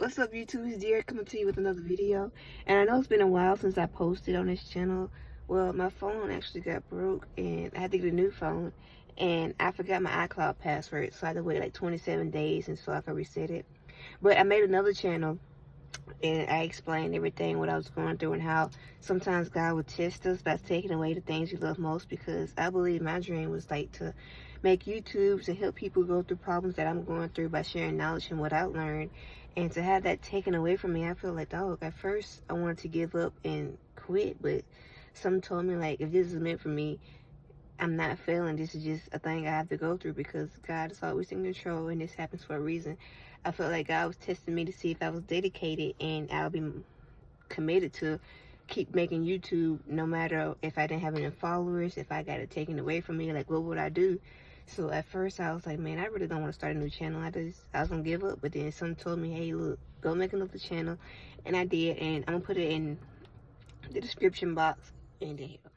What's up, YouTube? It's Dear coming to you with another video. And I know it's been a while since I posted on this channel. Well, my phone actually got broke and I had to get a new phone. And I forgot my iCloud password, so I had to wait like 27 days until I could reset it. But I made another channel and I explained everything, what I was going through, and how sometimes God would test us by taking away the things we love most, because I believe my dream was like to make YouTubes and help people go through problems that I'm going through by sharing knowledge and what I've learned. And to have that taken away from me, I feel like, dog, at first I wanted to give up and quit, but something told me, like, if this is meant for me, I'm not failing. This is just a thing I have to go through because God is always in control and this happens for a reason. I felt like God was testing me to see if I was dedicated and I'll be committed to keep making YouTube no matter if I didn't have any followers, if I got it taken away from me, like what would I do? So at first I was like, man, I really don't want to start a new channel. I was gonna give up, but then someone told me, hey, look, go make another channel, and I did, and I'm gonna put it in the description box and there you go.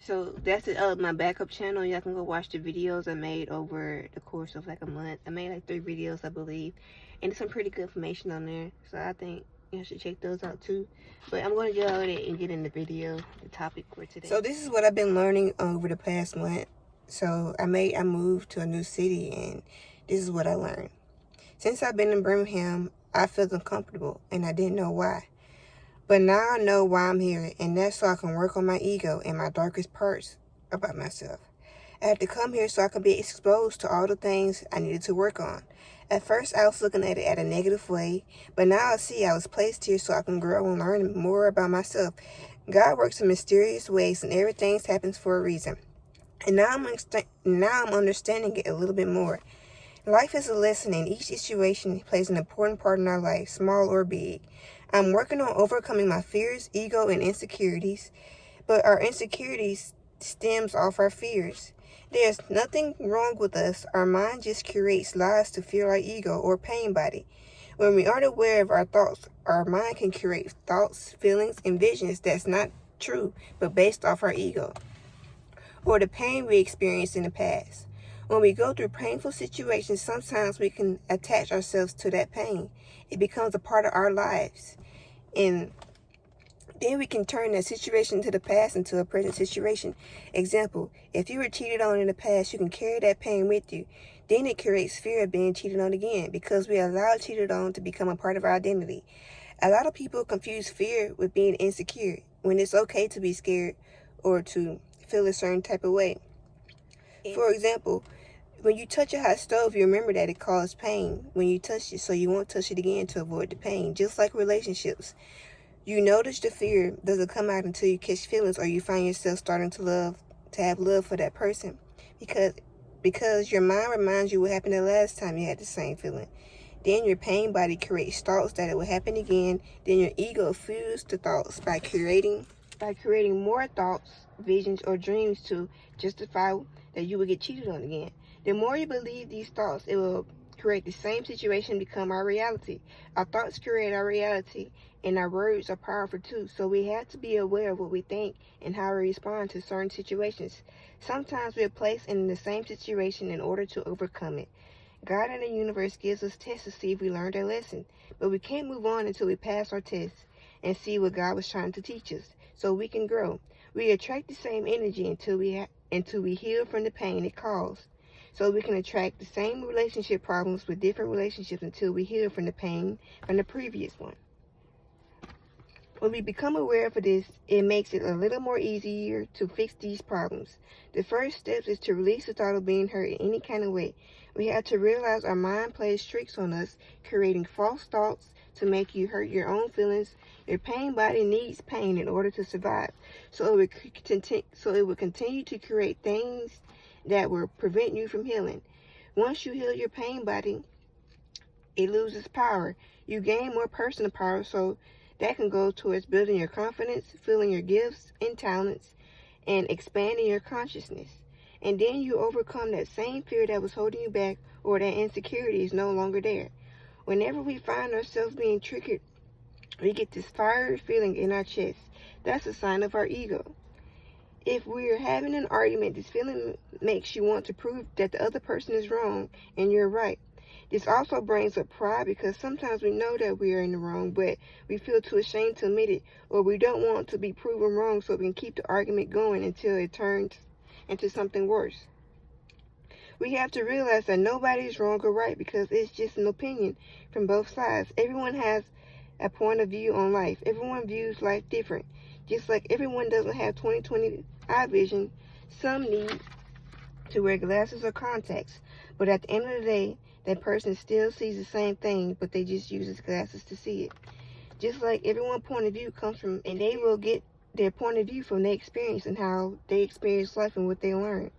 So that's it, my backup channel. Y'all can go watch the videos I made over the course of like a month. I made like 3 videos, I believe, and there's some pretty good information on there. So I think you should check those out too. But I'm going to get out of it and get in the video, the topic for today. So this is what I've been learning over the past month. So I moved to a new city, and this is what I learned. Since I've been in Birmingham, I felt uncomfortable, and I didn't know why. But now I know why I'm here, and that's so I can work on my ego and my darkest parts about myself. I had to come here so I could be exposed to all the things I needed to work on. At first, I was looking at it at a negative way, but now I see I was placed here so I can grow and learn more about myself. God works in mysterious ways, and everything happens for a reason. And now I'm understanding it a little bit more. Life is a lesson, and each situation plays an important part in our life, small or big. I'm working on overcoming my fears, ego, and insecurities, but our insecurities stems off our fears. There's nothing wrong with us. Our mind just creates lies to fuel our ego or pain body. When we aren't aware of our thoughts, our mind can create thoughts, feelings, and visions that's not true, but based off our ego or the pain we experienced in the past. When we go through painful situations, sometimes we can attach ourselves to that pain. It becomes a part of our lives. And then we can turn that situation to the past into a present situation. Example, if you were cheated on in the past, you can carry that pain with you. Then it creates fear of being cheated on again because we allow cheated on to become a part of our identity. A lot of people confuse fear with being insecure when it's okay to be scared or to feel a certain type of way. For example, when you touch a hot stove, you remember that it causes pain when you touch it, so you won't touch it again to avoid the pain. Just like relationships, you notice the fear doesn't come out until you catch feelings or you find yourself starting to have love for that person, because your mind reminds you what happened the last time you had the same feeling. Then your pain body creates thoughts that it will happen again. Then your ego fuels the thoughts by creating more thoughts, visions, or dreams to justify that you will get cheated on again. The more you believe these thoughts, it will create the same situation become our reality. Our thoughts create our reality, and our words are powerful too. So we have to be aware of what we think and how we respond to certain situations. Sometimes we are placed in the same situation in order to overcome it. God and the universe gives us tests to see if we learned our lesson, but we can't move on until we pass our tests and see what God was trying to teach us, so we can grow. We attract the same energy until we heal from the pain it caused. So we can attract the same relationship problems with different relationships until we heal from the pain from the previous one. When we become aware of this, it makes it a little more easier to fix these problems. The first step is to release the thought of being hurt in any kind of way. We have to realize our mind plays tricks on us, creating false thoughts to make you hurt your own feelings. Your pain body needs pain in order to survive. So it will continue to create things that will prevent you from healing. Once you heal your pain body, it loses power. You gain more personal power, so that can go towards building your confidence, feeling your gifts and talents, and expanding your consciousness. And then you overcome that same fear that was holding you back, or that insecurity is no longer there. Whenever we find ourselves being triggered, we get this fiery feeling in our chest. That's a sign of our ego. If we're having an argument, this feeling makes you want to prove that the other person is wrong and you're right. This also brings up pride, because sometimes we know that we are in the wrong, but we feel too ashamed to admit it, or we don't want to be proven wrong, so we can keep the argument going until it turns into something worse. We have to realize that nobody is wrong or right, because it's just an opinion from both sides. Everyone has a point of view on life. Everyone views life different. Just like everyone doesn't have 20/20 eye vision, some need to wear glasses or contacts. But at the end of the day, that person still sees the same thing, but they just use his glasses to see it. Just like everyone's point of view comes from, and they will get their point of view from their experience and how they experience life and what they learn.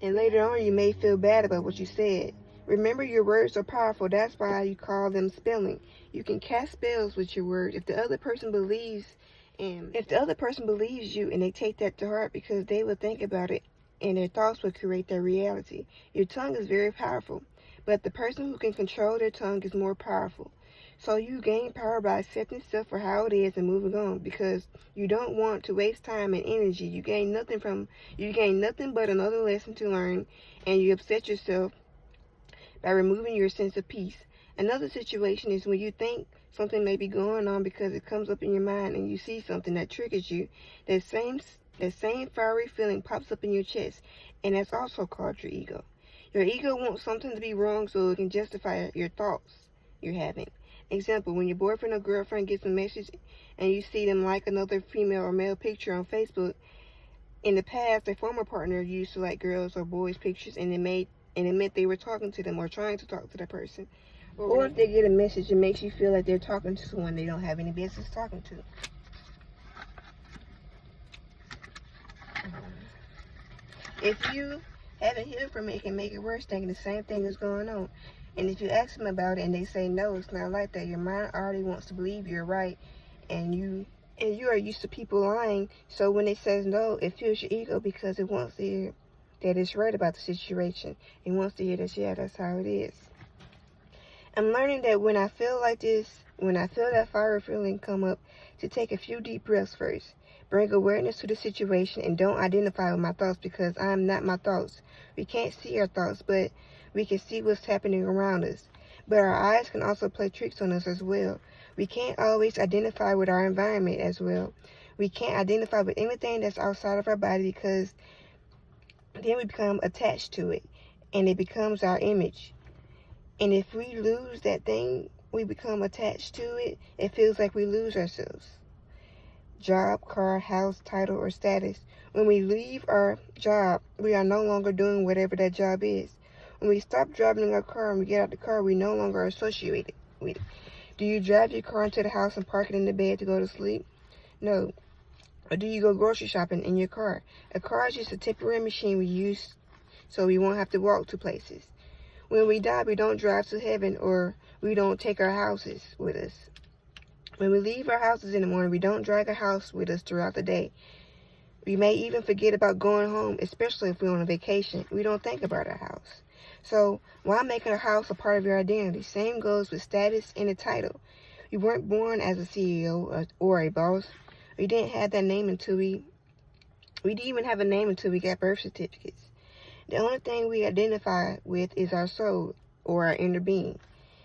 And later on, you may feel bad about what you said. Remember, your words are powerful. That's why you call them spelling. You can cast spells with your words. If the other person believes you and they take that to heart, because they will think about it and their thoughts will create their reality. Your tongue is very powerful, but the person who can control their tongue is more powerful. So you gain power by accepting stuff for how it is and moving on, because you don't want to waste time and energy. You gain nothing but another lesson to learn, and you upset yourself by removing your sense of peace. Another situation is when you think something may be going on because it comes up in your mind and you see something that triggers you. That same fiery feeling pops up in your chest, and that's also called your ego. Your ego wants something to be wrong so it can justify your thoughts you're having. Example, when your boyfriend or girlfriend gets a message and you see them like another female or male picture on Facebook. In the past, a former partner used to like girls or boys' pictures, and it meant they were talking to them or trying to talk to the person. Or if they get a message, it makes you feel like they're talking to someone they don't have any business talking to. If you haven't healed from it, it can make it worse, thinking the same thing is going on. And if you ask them about it and they say no, it's not like that. Your mind already wants to believe you're right, and you are used to people lying. So when it says no, it fuels your ego, because it wants to hear that it's right about the situation. It wants to hear that, yeah, that's how it is. I'm learning that when I feel like this, when I feel that fire feeling come up, to take a few deep breaths first. Bring awareness to the situation and don't identify with my thoughts, because I am not my thoughts. We can't see our thoughts, but we can see what's happening around us. But our eyes can also play tricks on us as well. We can't always identify with our environment as well. We can't identify with anything that's outside of our body, because then we become attached to it and it becomes our image. And if we lose that thing, we become attached to it, it feels like we lose ourselves. Job, car, house, title, or status. When we leave our job, we are no longer doing whatever that job is. When we stop driving our car and we get out the car, we no longer associate it with it. Do you drive your car into the house and park it in the bed to go to sleep? No. Or do you go grocery shopping in your car? A car is just a temporary machine we use so we won't have to walk to places. When we die, we don't drive to heaven, or we don't take our houses with us. When we leave our houses in the morning, we don't drag a house with us throughout the day. We may even forget about going home, especially if we're on a vacation. We don't think about our house. So why make a house a part of your identity? Same goes with status and a title. We weren't born as a CEO or a boss. We didn't have that name until we didn't even have a name until we got birth certificates. The only thing we identify with is our soul, or our inner being.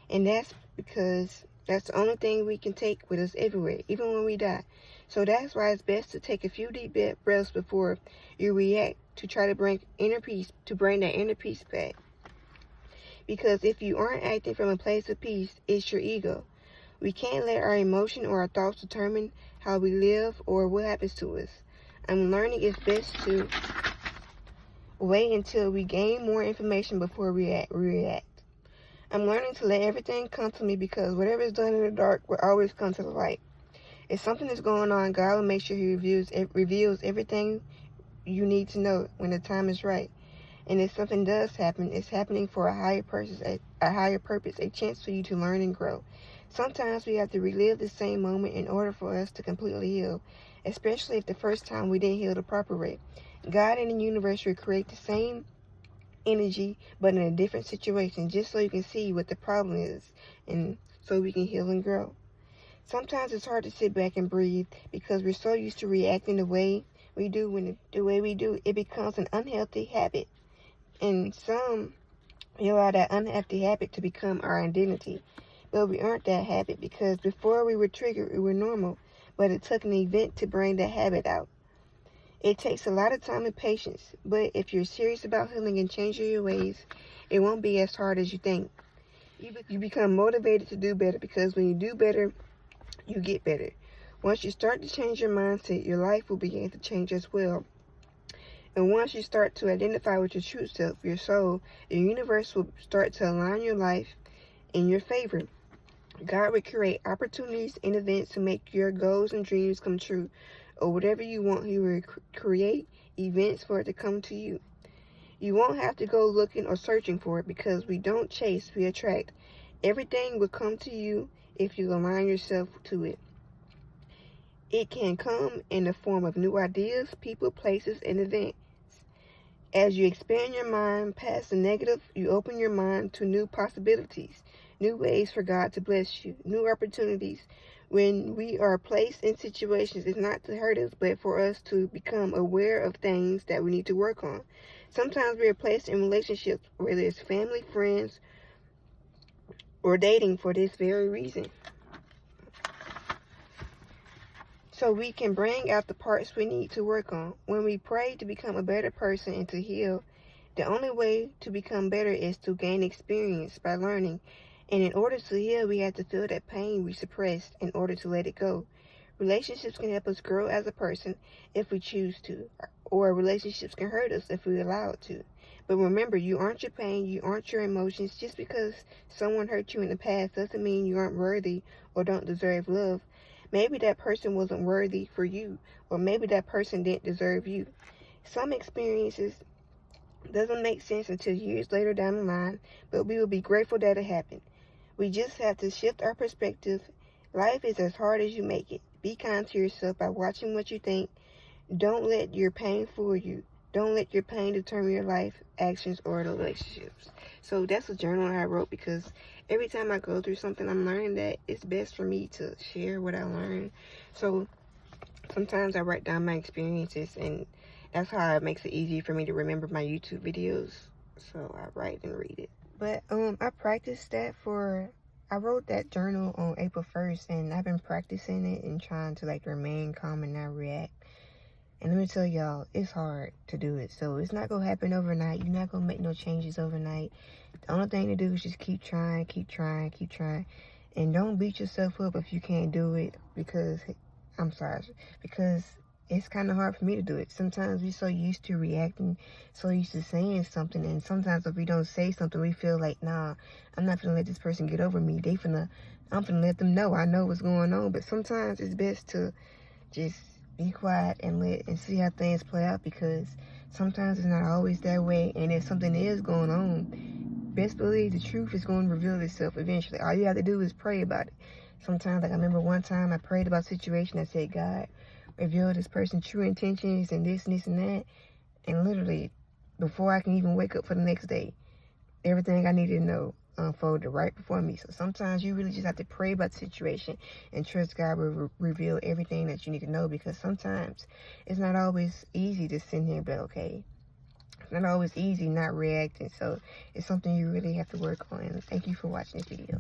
And that's because that's the only thing we can take with us everywhere, even when we die. So that's why it's best to take a few deep breaths before you react, to try to bring that inner peace back. Because if you aren't acting from a place of peace, it's your ego. We can't let our emotion or our thoughts determine how we live or what happens to us. I'm learning it's best to wait until we gain more information before we react. I'm learning to let everything come to me, because whatever is done in the dark will always come to the light. If something is going on, God will make sure He reveals everything you need to know when the time is right. And if something does happen, it's happening for a higher purpose, a chance for you to learn and grow. Sometimes we have to relive the same moment in order for us to completely heal, especially if the first time we didn't heal the proper way. God and the universe will create the same energy but in a different situation, just so you can see what the problem is and so we can heal and grow. Sometimes it's hard to sit back and breathe because we're so used to reacting the way we do. When the way we do, it becomes an unhealthy habit. And some allow that unhealthy habit to become our identity. But we aren't that habit because before we were triggered, we were normal. But it took an event to bring that habit out. It takes a lot of time and patience. But if you're serious about healing and changing your ways, it won't be as hard as you think. You become motivated to do better because when you do better, you get better. Once you start to change your mindset, your life will begin to change as well. And once you start to identify with your true self, your soul, the universe will start to align your life in your favor. God will create opportunities and events to make your goals and dreams come true. Or whatever you want, He will create events for it to come to you. You won't have to go looking or searching for it because we don't chase, we attract. Everything will come to you if you align yourself to it. It can come in the form of new ideas, people, places, and events. As you expand your mind past the negative, you open your mind to new possibilities, new ways for God to bless you, new opportunities. When we are placed in situations, it's not to hurt us, but for us to become aware of things that we need to work on. Sometimes we are placed in relationships, whether it's family, friends, or dating, for this very reason. So we can bring out the parts we need to work on. When we pray to become a better person and to heal, the only way to become better is to gain experience by learning. And in order to heal, we have to feel that pain we suppressed in order to let it go. Relationships can help us grow as a person if we choose to, or relationships can hurt us if we allow it to. But remember, you aren't your pain, you aren't your emotions. Just because someone hurt you in the past doesn't mean you aren't worthy or don't deserve love. Maybe that person wasn't worthy for you, or maybe that person didn't deserve you. Some experiences doesn't make sense until years later down the line, but we will be grateful that it happened. We just have to shift our perspective. Life is as hard as you make it. Be kind to yourself by watching what you think. Don't let your pain fool you. Don't let your pain determine your life, actions, or relationships. So that's a journal I wrote because every time I go through something, I'm learning that it's best for me to share what I learned. So sometimes I write down my experiences, and that's how it makes it easy for me to remember my YouTube videos. So I write and read it. But I practiced that I wrote that journal on April 1st, and I've been practicing it and trying to like remain calm and not react. And let me tell y'all, it's hard to do it. So it's not going to happen overnight. You're not going to make no changes overnight. The only thing to do is just keep trying, keep trying, keep trying. And don't beat yourself up if you can't do it because it's kind of hard for me to do it. Sometimes we're so used to reacting, so used to saying something. And sometimes if we don't say something, we feel like, nah, I'm not going to let this person get over me. I'm going to let them know I know what's going on. But sometimes it's best to just be quiet and see how things play out, because sometimes it's not always that way. And if something is going on, best believe the truth is going to reveal itself eventually. All you have to do is pray about it. Sometimes, like I remember one time I prayed about a situation. I said, God, reveal this person's true intentions and this and this and that. And literally, before I can even wake up for the next day, everything I needed to know unfolded right before me. So sometimes you really just have to pray about the situation and trust God will reveal everything that you need to know, because sometimes it's not always easy to sit here and be okay. It's not always easy not reacting. So it's something you really have to work on. And thank you for watching this video.